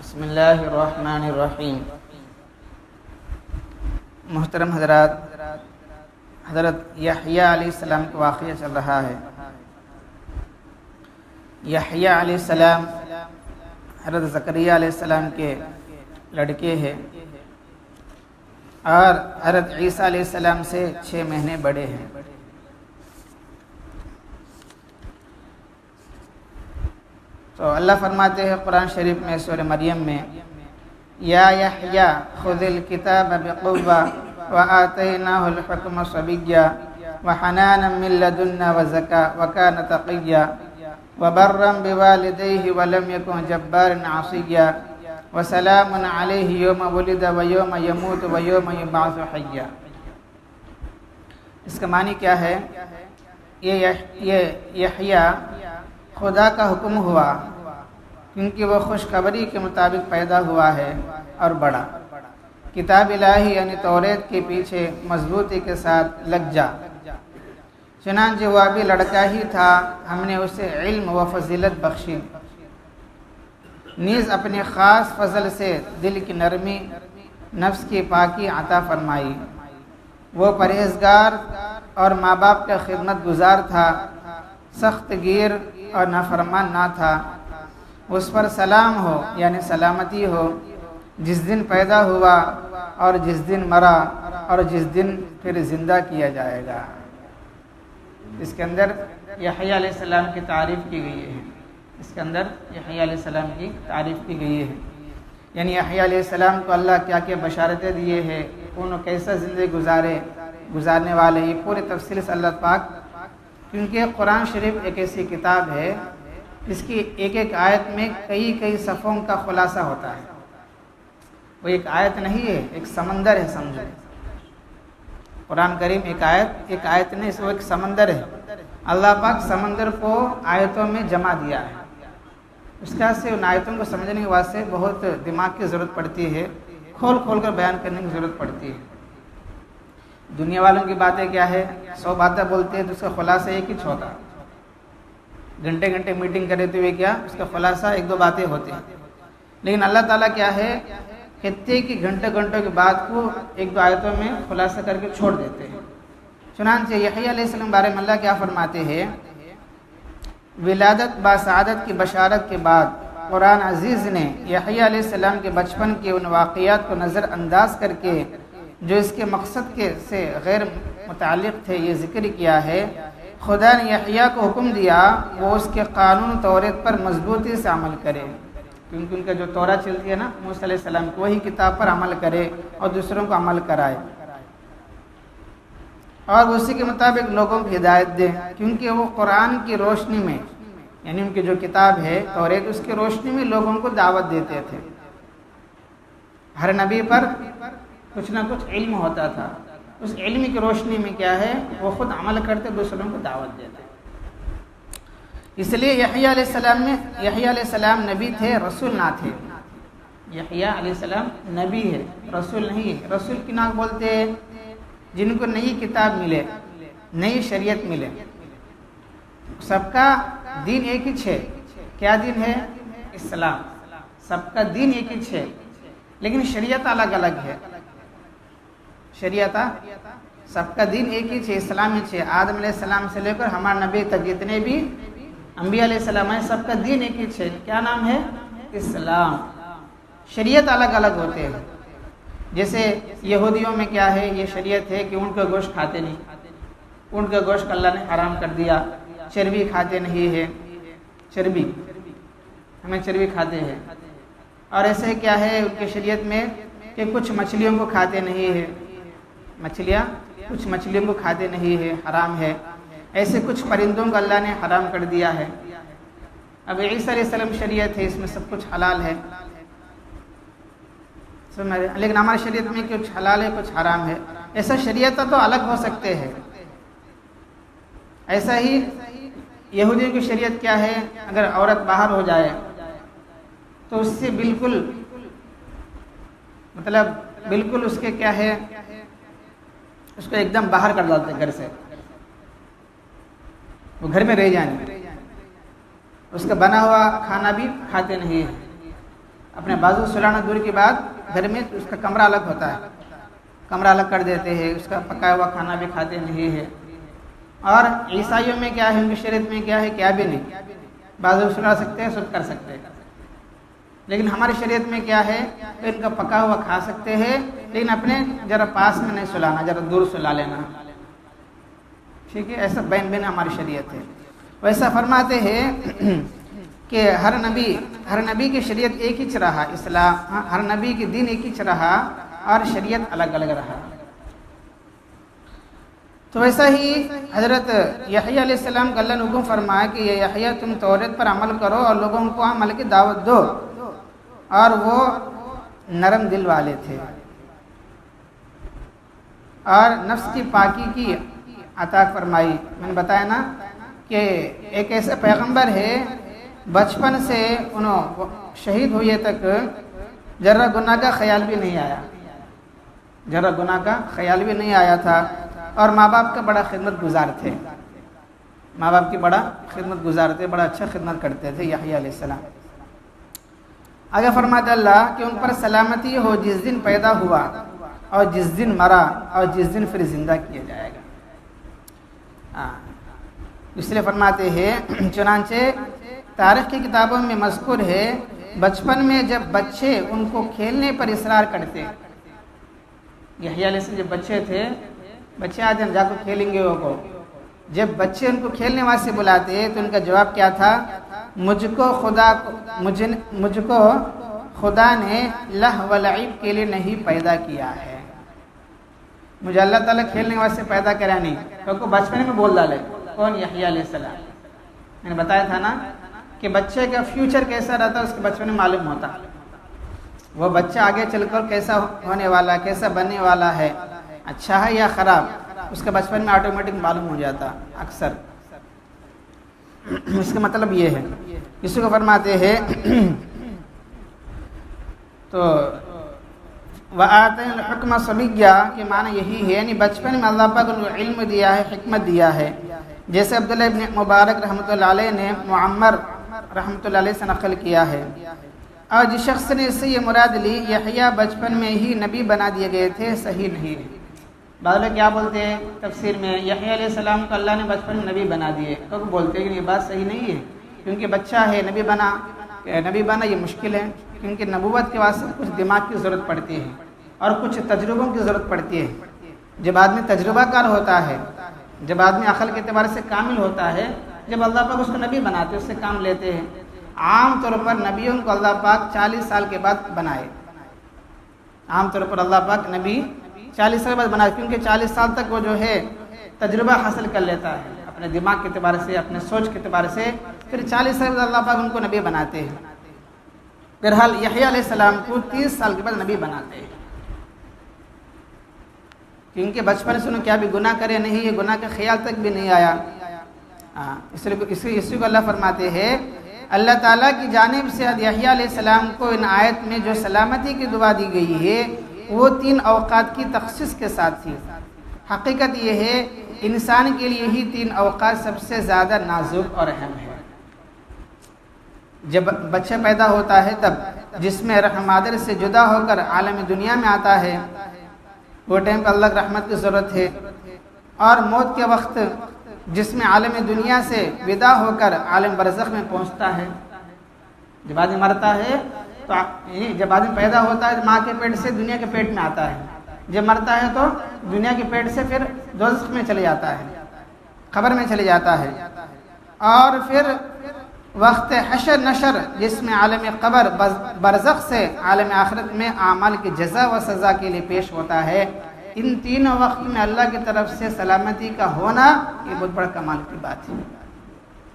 بسم اللہ الرحمن الرحیم۔ محترم حضرات، حضرت یحییٰ علیہ السلام کا واقعہ چل رہا ہے۔ یحییٰ علیہ السلام حضرت زکریا علیہ السلام کے لڑکے ہیں اور حضرت عیسیٰ علیہ السلام سے 6 مہینے بڑے ہیں۔ تو اللہ فرماتے ہیں قرآن شریف میں سورہ مریم میں، یا یحییٰ خذ الکتاب بقوۃ وآتیناہ الحکم صبیا وحنانا من لدنا وزکا وکان تقیا وبرا بوالدیہ ولم یکن جبارا عصیا وسلام علیہ یوم ولد ویوم یموت ویوم یبعث حیا۔ اس کا معنی کیا ہے؟ یہ یحییٰ خدا کا حکم ہوا کیونکہ وہ خوشخبری کے مطابق پیدا ہوا ہے اور بڑا۔ کتاب الہی یعنی توریت کے پیچھے مضبوطی کے ساتھ لگ جا، چنانچہ وہ ابھی لڑکا ہی تھا، ہم نے اسے علم و فضیلت بخشی، نیز اپنے خاص فضل سے دل کی نرمی، نفس کی پاکی عطا فرمائی۔ وہ پرہیزگار اور ماں باپ کا خدمت گزار تھا، سخت گیر اور نافرمان نہ تھا۔ اس پر سلام ہو یعنی سلامتی ہو، جس دن پیدا ہوا اور جس دن مرا اور جس دن پھر زندہ کیا جائے گا۔ اس کے اندر یحییٰ علیہ السلام کی تعریف کی گئی ہے۔ اس کے اندر یحییٰ علیہ السلام کی تعریف کی گئی ہے، یعنی یحییٰ علیہ السلام کو اللہ کیا کیا بشارتیں دیے ہیں، انہوں کیسا زندگی گزارنے والے، یہ پورے تفصیل سے اللہ پاک، کیونکہ قرآن شریف ایک ایسی کتاب ہے اس کی ایک ایک آیت میں کئی صفحوں کا خلاصہ ہوتا ہے۔ وہ ایک آیت نہیں ہے، ایک سمندر ہے، سمجھو۔ قرآن کریم ایک آیت نہیں، وہ ایک سمندر ہے۔ اللہ پاک سمندر کو آیتوں میں جمع دیا ہے۔ اس کے سے ان آیتوں کو سمجھنے کے واسطے بہت دماغ کی ضرورت پڑتی ہے، کھول کر بیان کرنے کی ضرورت پڑتی ہے۔ دنیا والوں کی باتیں کیا ہے، 100 باتیں بولتے ہیں تو اس کا خلاصہ ایک ہی ہوتا، گھنٹے میٹنگ کرے تو یہ کیا، اس کا خلاصہ 1-2 باتیں ہوتی ہیں۔ لیکن اللہ تعالیٰ کیا ہے، کہتے کہ گھنٹوں کی بات کو 1-2 آیتوں میں خلاصہ کر کے چھوڑ دیتے ہیں۔ چنانچہ یحییٰ علیہ السلام بارے میں اللہ کیا فرماتے ہیں، ولادت باسعادت کی بشارت کے بعد قرآن عزیز نے یحییٰ علیہ السلام کے بچپن کے ان واقعات کو نظر انداز کر کے جو اس کے مقصد کے سے غیر متعلق تھے یہ ذکر کیا ہے۔ خدا نے یحییٰ کو حکم دیا وہ اس کے قانون توریت پر مضبوطی سے عمل کرے، کیونکہ ان کا جو تورات چلتی ہے نا، موسیٰ علیہ السلام کی، وہی کتاب پر عمل کرے اور دوسروں کو عمل کرائے اور اسی کے مطابق لوگوں کو ہدایت دے، کیونکہ وہ قرآن کی روشنی میں، یعنی ان کی جو کتاب ہے توریت، اس کی روشنی میں لوگوں کو دعوت دیتے تھے۔ ہر نبی پر کچھ نہ کچھ علم ہوتا تھا، اس علم کی روشنی میں کیا ہے، وہ خود عمل کرتے، دوسروں کو دعوت دیتے۔ اس لیے یحییٰ علیہ السلام نبی تھے، رسول نہ تھے۔ یحییٰ علیہ السلام نبی ہے، رسول نہیں ہے۔ رسول کی نام بولتے ہیں جن کو نئی کتاب ملے، نئی شریعت ملے۔ سب کا دین ایک ہی ہے۔ کیا دین ہے؟ اسلام۔ سب کا دین ایک ہی ہے، لیکن شریعت الگ الگ ہے۔ شریعت سب کا دین ایک ہی ہے، اسلام ہی ہے۔ آدم علیہ السلام سے لے کر ہمارے نبی تک جتنے بھی انبیاء علیہ السلام ہیں، سب کا دین ایک ہی ہے۔ کیا نام ہے؟ اسلام۔ شریعت الگ الگ ہوتے ہیں۔ جیسے یہودیوں میں کیا ہے، یہ شریعت ہے کہ اونٹ کا گوشت کھاتے نہیں، اونٹ کا گوشت اللہ نے حرام کر دیا۔ چربی کھاتے نہیں ہے، چربی ہمیں چربی کھاتے ہیں۔ اور ایسے کیا ہے ان کی شریعت میں کہ کچھ مچھلیوں کو کھاتے نہیں ہے، کچھ مچھلیوں کو کھاتے نہیں ہے، حرام ہے۔ ایسے کچھ پرندوں کو اللہ نے حرام کر دیا ہے۔ اب عیسیٰ علیہ السلام شریعت ہے، اس میں سب کچھ حلال ہے، لیکن ہماری شریعت میں کچھ حلال ہے کچھ حرام ہے۔ ایسا شریعت تو الگ ہو سکتے ہیں۔ ایسا ہی یہودیوں کی شریعت کیا ہے، اگر عورت باہر ہو جائے تو اس سے بالکل اس کے کیا ہے، اس کو ایک دم باہر کر ڈالتے گھر سے، وہ گھر میں رہ جائیں، اس کا بنا ہوا کھانا بھی کھاتے نہیں ہے۔ اپنے بازو سلانا دور کی بات، گھر میں اس کا کمرہ الگ ہوتا ہے، کمرہ الگ کر دیتے ہیں، اس کا پکایا ہوا کھانا بھی کھاتے نہیں ہے. اور عیسائیوں میں کیا ہے، ان کی شریعت میں کیا ہے، کیا بھی نہیں، بازو سلا سکتے ہیں، سب کر سکتے ہیں. لیکن ہماری شریعت میں کیا ہے، ان کا پکا ہوا کھا سکتے ہیں، لیکن اپنے ذرا پاس میں نہیں سلانا، ذرا دور سلا لینا. ٹھیک ہے، ایسا بین بین ہماری شریعت ہے. ویسا فرماتے ہیں کہ ہر نبی کی شریعت ایک ہی رہا، اسلام، ہر نبی کی دین ایک ہی رہا اور شریعت الگ الگ رہا. تو ویسا ہی حضرت یحییٰ علیہ السلام کا اللہ نے حکم فرمایا کہ یہ یحییٰ تم توریت پر عمل کرو اور لوگوں کو عمل کی دعوت دو. اور وہ نرم دل والے تھے اور نفس کی پاکی کی عطا فرمائی. میں نے بتایا نا کہ ایک ایسا پیغمبر ہے بچپن سے انہوں شہید ہوئے تک ذرا گناہ کا خیال بھی نہیں آیا، ذرا گناہ کا خیال بھی نہیں آیا تھا. اور ماں باپ کا بڑا خدمت گزار تھے، ماں باپ کی بڑا خدمت گزار تھے، بڑا اچھا خدمت کرتے تھے یحییٰ علیہ السلام. آگے فرماتا اللہ کہ ان پر سلامتی ہو جس دن پیدا ہوا اور جس دن مرا اور جس دن پھر زندہ کیا جائے گا. اس لیے فرماتے ہیں چنانچہ تاریخ کی کتابوں میں مذکور ہے بچپن میں جب بچے ان کو کھیلنے پر اصرار کرتے. یحییٰ علیہ السلام جب بچے تھے، بچے آج ہم جا کر کھیلیں گے وہ کو، جب بچے ان کو کھیلنے واسطے بلاتے تو ان کا جواب کیا تھا، مجھ کو خدا نے لہو و لعب کے لیے نہیں پیدا کیا ہے، مجھے اللہ تعالیٰ کھیلنے واسطے پیدا کرا نہیں. کیونکہ بچپن میں بول ڈالے کون، یحییٰ علیہ السلام. میں نے بتایا تھا نا کہ بچے کا فیوچر کیسا رہتا ہے اس کے بچپن میں معلوم ہوتا، وہ بچہ آگے چل کر کیسا ہونے والا، کیسا بننے والا ہے، اچھا ہے یا خراب، اس کے بچپن میں آٹومیٹک معلوم ہو جاتا اکثر. اس کا مطلب یہ ہے، اسی کو فرماتے ہیں تو وَآتَيْنَا الْحُكْمَ صَبِيًّا کہ معنی یہی ہے، یعنی بچپن میں اللہ پاک کو علم دیا ہے، حکمت دیا ہے. جیسے عبداللہ ابن مبارک رحمۃ اللہ علیہ نے معمر رحمۃ اللہ علیہ سے نقل کیا ہے. اور جس شخص نے اس سے یہ مراد لی یحییٰ بچپن میں ہی نبی بنا دیے گئے تھے، صحیح نہیں ہے. بعض لوگ کیا بولتے ہیں تفسیر میں، یحییٰ علیہ السلام کو اللہ نے بچپن میں نبی بنا دیے، تو بولتے ہیں کہ یہ بات صحیح نہیں ہے، کیونکہ بچہ ہے نبی بنا یہ مشکل ہے، کیونکہ نبوت کے واسطے کچھ دماغ کی ضرورت پڑتی ہے اور کچھ تجربوں کی ضرورت پڑتی ہے. جب آدمی تجربہ کار ہوتا ہے، جب آدمی عقل کے اعتبار سے کامل ہوتا ہے، جب اللہ پاک اس کو نبی بناتے اس سے کام لیتے ہیں. عام طور پر نبیوں کو اللہ پاک 40 سال کے بعد بنائے، عام طور پر اللہ پاک نبی 40 سال بعد بنائے، کیونکہ 40 سال تک وہ جو ہے تجربہ حاصل کر لیتا ہے اپنے دماغ کے اعتبار سے، اپنے سوچ کے اعتبار سے، پھر 40 سال بعد اللہ پاک ان کو نبی بناتے ہیں. بہرحال یحییٰ علیہ السلام کو 30 سال کے بعد نبی بناتے ہیں، کیونکہ بچپن سے انہوں کیا بھی گناہ کرے نہیں ہے، گناہ کا خیال تک بھی نہیں آیا. اسی کو اللہ فرماتے ہیں اللہ تعالیٰ کی جانب سے یحییٰ علیہ السلام کو ان آیت میں جو سلامتی کی دعا دی گئی ہے وہ 3 اوقات کی تخصیص کے ساتھ تھی. حقیقت یہ ہے انسان کے لیے ہی 3 اوقات سب سے زیادہ نازک اور اہم ہے. جب بچہ پیدا ہوتا ہے تب جس میں رحم مادر سے جدا ہو کر عالم دنیا میں آتا ہے، وہ ٹائم پہ اللہ کی رحمت کی ضرورت ہے. اور موت کے وقت جس میں عالم دنیا سے ودا ہو کر عالم برزخ میں پہنچتا ہے. جب آدمی مرتا ہے تو جب آدمی پیدا ہوتا ہے ماں کے پیٹ سے دنیا کے پیٹ میں آتا ہے، جب مرتا ہے تو دنیا کے پیٹ سے پھر دوزخ میں چلے جاتا ہے، قبر میں چلے جاتا ہے. اور پھر وقت حشر نشر جس میں عالم قبر برزخ سے عالم آخرت میں اعمال کی جزا و سزا کے لیے پیش ہوتا ہے. ان تینوں وقت میں اللہ کی طرف سے سلامتی کا ہونا یہ بہت بڑا کمال کی بات ہے،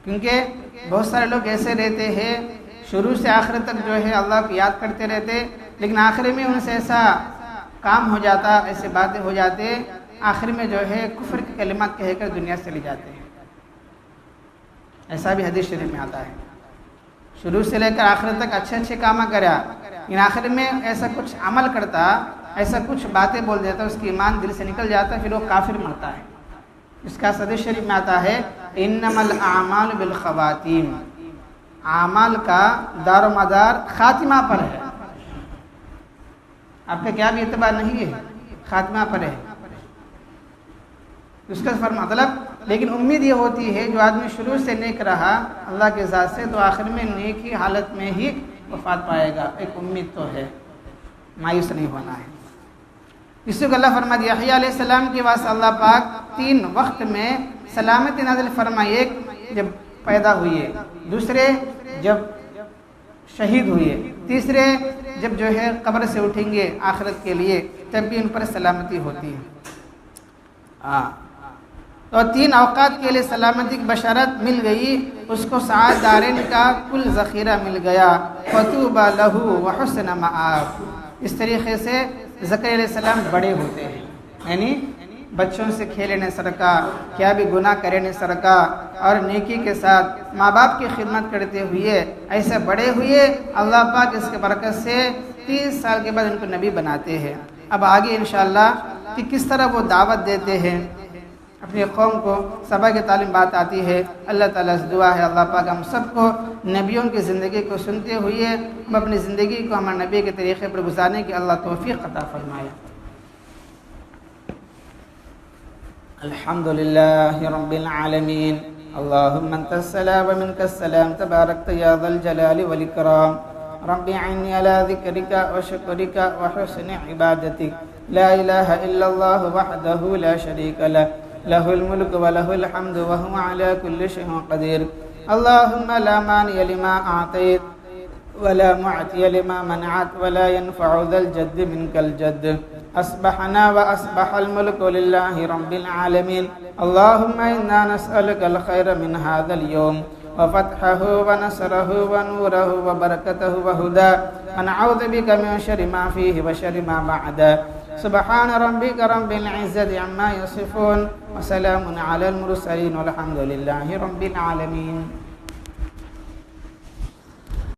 کیونکہ بہت سارے لوگ ایسے رہتے ہیں شروع سے آخر تک جو ہے اللہ کو یاد کرتے رہتے، لیکن آخر میں ان سے ایسا کام ہو جاتا، ایسے باتیں ہو جاتے، آخر میں جو ہے کفر کے کلمات کہہ کر دنیا سے چلے جاتے ہیں. ایسا بھی حدیث شریف میں آتا ہے شروع سے لے کر آخر تک اچھے کام کرا، لیکن آخر میں ایسا کچھ عمل کرتا، ایسا کچھ باتیں بول دیتا، اس کی ایمان دل سے نکل جاتا، پھر وہ کافر مرتا ہے. اس کا حدیث شریف میں آتا ہے انما الاعمال بالخواتیم، اعمال کا دار و مدار خاتمہ پر ہے. آپ کا کیا بھی اعتبار نہیں ہے، خاتمہ پر ہے اس کا مطلب. لیکن امید یہ ہوتی ہے جو آدمی شروع سے نیک رہا اللہ کے ذات سے تو آخر میں نیک ہی حالت میں ہی وفات پائے گا. ایک امید تو ہے، مایوس نہیں ہونا ہے. اسی کو اللہ فرمایا یحییٰ علیہ السلام کے واسطے اللہ پاک 3 وقت میں سلامتی نازل فرمائی. ایک جب پیدا ہوئے، دوسرے جب شہید ہوئے، تیسرے جب جو ہے قبر سے اٹھیں گے آخرت کے لیے تب بھی ان پر سلامتی ہوتی ہے. تو 3 اوقات کے لیے سلامتی کی بشارت مل گئی. اس کو سعادت دارین کا کل ذخیرہ مل گیا. فطوبی لہ وحسن مآب. اس طریقے سے زکریا علیہ السلام بڑے ہوتے ہیں، یعنی بچوں سے کھیلے نہیں سرکا، کیا بھی گناہ کرے نہیں سرکا، اور نیکی کے ساتھ ماں باپ کی خدمت کرتے ہوئے ایسے بڑے ہوئے. اللہ پاک اس کے برکت سے 30 سال کے بعد ان کو نبی بناتے ہیں. اب آگے انشاءاللہ کہ کس طرح وہ دعوت دیتے ہیں اپنی قوم کو، سبا کی تعلیم بات آتی ہے. اللہ تعالیٰ سے دعا ہے اللہ پاک ہم سب کو نبیوں کی زندگی کو سنتے ہوئے ہم اپنی زندگی کو ہمارے نبی کے طریقے پر گزارنے کی اللہ توفیق عطا فرمائے. الحمد للہ رب العالمین. اللہم انت السلام و منک السلام تبارکت یا ذا الجلال والاکرام. رب اعنی علی ذکرک و شکرک و حسن عبادتک. لا الہ الا اللہ وحدہ لا شریک لہ لہ الملک و لہ الحمد وہو علی کل شیء قدیر. اللہم لا مانع لما اعطیت ولا معطی لما منعت ولا ينفع ذا الجد منک الجد. اصبحنا واصبح الملك لله رب العالمين. اللهم انا نسألك الخير من هذا اليوم وفتحه ونصره ونوره وبركته وهداه ونعوذ بك من شر ما فيه وشر ما بعده. سبحان ربك رب العزة عما يصفون وسلام على المرسلين والحمد لله رب العالمين.